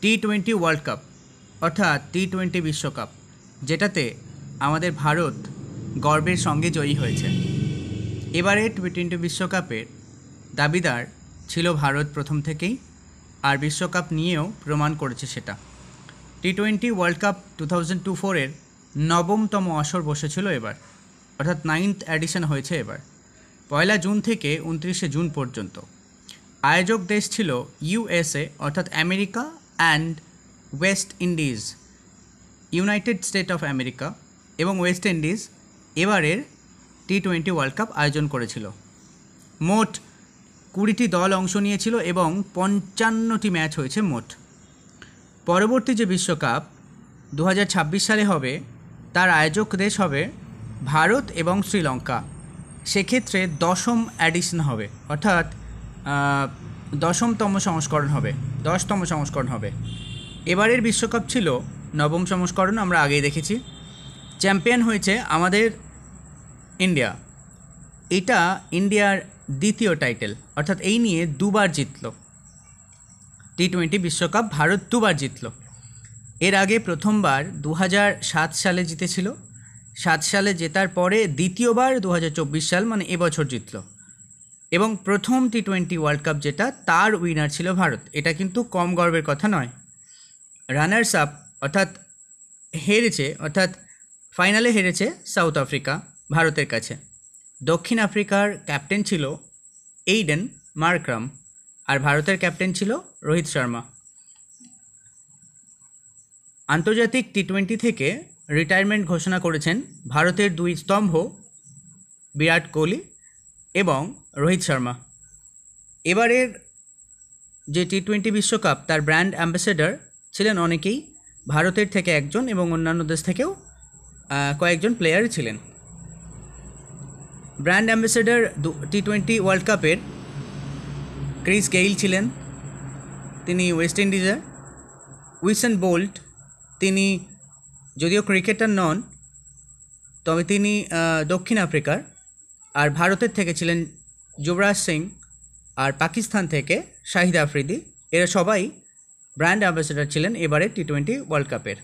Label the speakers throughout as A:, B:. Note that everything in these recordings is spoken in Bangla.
A: টি-20 ওয়ার্ল্ড কাপ অর্থাৎ টি-20 বিশ্বকাপ, যেটাতে আমাদের ভারত গর্বের সঙ্গে জয়ী হয়েছে। এবারে টি-20 বিশ্বকাপের দাবিদার ছিল ভারত প্রথম থেকেই, আর বিশ্বকাপ নিয়েও প্রমাণ করেছে সেটা। টি-20 ওয়ার্ল্ড কাপ 2024-এর নবমতম আসর বসেছিল এবার, অর্থাৎ 9th এডিশন হয়েছে এবার, 1 জুন থেকে 29 জুন পর্যন্ত। আয়োজক দেশ ছিল ইউএসএ অর্থাৎ America and West Indies, United state of America এবং ওয়েস্ট ইন্ডিজ এবারের টি-20 ওয়ার্ল্ড কাপ আয়োজন করেছিল। মোট 20টি দল অংশ নিয়েছিল এবং 55টি ম্যাচ হয়েছে মোট। পরবর্তী যে বিশ্বকাপ 2026 সালে হবে, তার আয়োজক দেশ হবে ভারত এবং শ্রীলঙ্কা। সেক্ষেত্রে 10ম এডিশন হবে, অর্থাৎ 10তম সংস্করণ হবে, 10তম সংস্করণ হবে। এবারের বিশ্বকাপ ছিল 9ম সংস্করণ, আমরা আগেই দেখেছি। চ্যাম্পিয়ন হয়েছে আমাদের ইন্ডিয়া। এটা ইন্ডিয়ার দ্বিতীয় টাইটেল, অর্থাৎ এই নিয়ে দুবার জিতল টি-20 বিশ্বকাপ। ভারত দুবার জিতল। এর আগে প্রথমবার 2007 সালে জিতেছিল, 7 সালে জেতার পরে দ্বিতীয়বার 2024 সাল মানে এবছর জিতল। এবং প্রথম টি-20 ওয়ার্ল্ড কাপ যেটা, তার উইনার ছিল ভারত। এটা কিন্তু কম গর্বের কথা নয়। রানার্স আপ অর্থাৎ ফাইনালে হেরেছে সাউথ আফ্রিকা ভারতের কাছে। দক্ষিণ আফ্রিকার ক্যাপ্টেন ছিল এইডেন মার্করাম, আর ভারতের ক্যাপ্টেন ছিল রোহিত শর্মা। আন্তর্জাতিক টি-20 থেকে রিটায়ারমেন্ট ঘোষণা করেছেন ভারতের 2 স্তম্ভ বিরাট কোহলি এবং রোহিত শর্মা। এবারের যে টি-20 বিশ্বকাপ, তার ব্র্যান্ড অ্যাম্বাসেডর ছিলেন অনেকেই, ভারতের থেকে একজন এবং অন্যান্য দেশ থেকেও কয়েকজন প্লেয়ার ছিলেন। ব্র্যান্ড অ্যাম্বাসেডর টি-20 ওয়ার্ল্ড কাপের ক্রিস গেইল ছিলেন, তিনি ওয়েস্ট ইন্ডিজের। উইসেন বোল্ট, তিনি যদিও ক্রিকেটার নন, তবে তিনি দক্ষিণ আফ্রিকার। আর ভারতের থেকে ছিলেন যুবরাজ সিং, আর পাকিস্তান থেকে শাহিদ আফ্রিদি। এরা সবাই ব্র্যান্ড অ্যাম্বাসেডর ছিলেন এবারে টি-20 ওয়ার্ল্ড কাপের।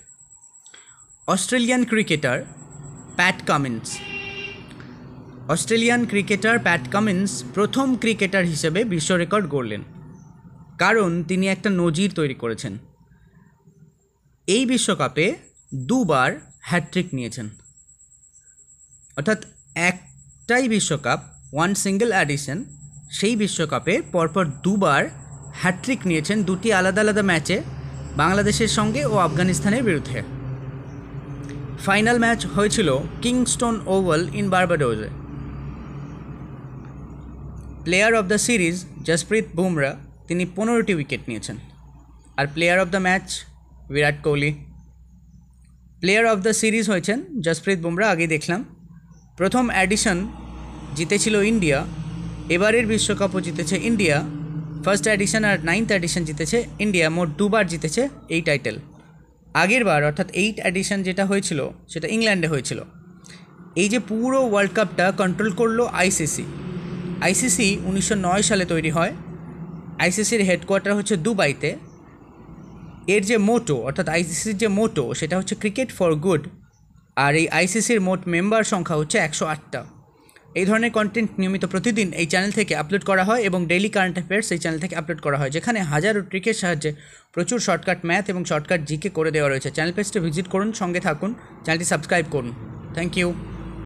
A: অস্ট্রেলিয়ান ক্রিকেটার প্যাট কামিন্স প্রথম ক্রিকেটার হিসেবে বিশ্ব রেকর্ড গড়লেন, কারণ তিনি একটা নজির তৈরি করেছেন। এই বিশ্বকাপে 2বার হ্যাট্রিক নিয়েছেন, অর্থাৎ একটাই বিশ্বকাপ, 1 সিঙ্গেল এডিশন, সেই বিশ্বকাপে পরপর 2বার হ্যাট্রিক নিয়েছেন, 2টি আলাদা আলাদা ম্যাচে, বাংলাদেশের সঙ্গে ও আফগানিস্তানের বিরুদ্ধে। ফাইনাল ম্যাচ হয়েছিল কিংস্টোন ওভাল ইন বার্বাডোসে। Player of the series Jasprit Bumrah, তিনি 15টি উইকেট নিয়েছেন। আর player of the match Virat Kohli. Player of the series হয়েছেন জসপ্রীত বুমরা, আগেই দেখলাম। প্রথম এডিশন জিতেছিল ইন্ডিয়া, এবারের বিশ্বকাপও জিতেছে ইন্ডিয়া। ফার্স্ট এডিশন আর 9th এডিশন জিতেছে ইন্ডিয়া, মোট 2বার জিতেছে এই টাইটেল। আগের বার অর্থাৎ 8th এডিশন যেটা হয়েছিল, সেটা ইংল্যান্ডে হয়েছিল। এই যে পুরো ওয়ার্ল্ড কাপটা কন্ট্রোল করলো আইসিসি 1909 সালে তৈরি হয়। আইসিসির হেডকোয়ার্টার হচ্ছে দুবাইতে। এর যে মোটো, অর্থাৎ আইসিসির যে মোটো, সেটা হচ্ছে ক্রিকেট ফর গুড। আর এই আইসিসির মোট মেম্বার সংখ্যা হচ্ছে 108টা। এই ধরনের কন্টেন্ট নিয়মিত প্রতিদিন এই চ্যানেল থেকে আপলোড করা হয় এবং ডেইলি কারেন্ট অ্যাফেয়ার্স এই চ্যানেল থেকে আপলোড করা হয়, যেখানে হাজারো ট্রিকের সাহায্যে প্রচুর শর্টকাট ম্যাথ এবং শর্টকাট জিকে করে দেওয়া রয়েছে। চ্যানেল পেজটা ভিজিট করুন, সঙ্গে থাকুন, চ্যানেলটি সাবস্ক্রাইব করুন। Thank you.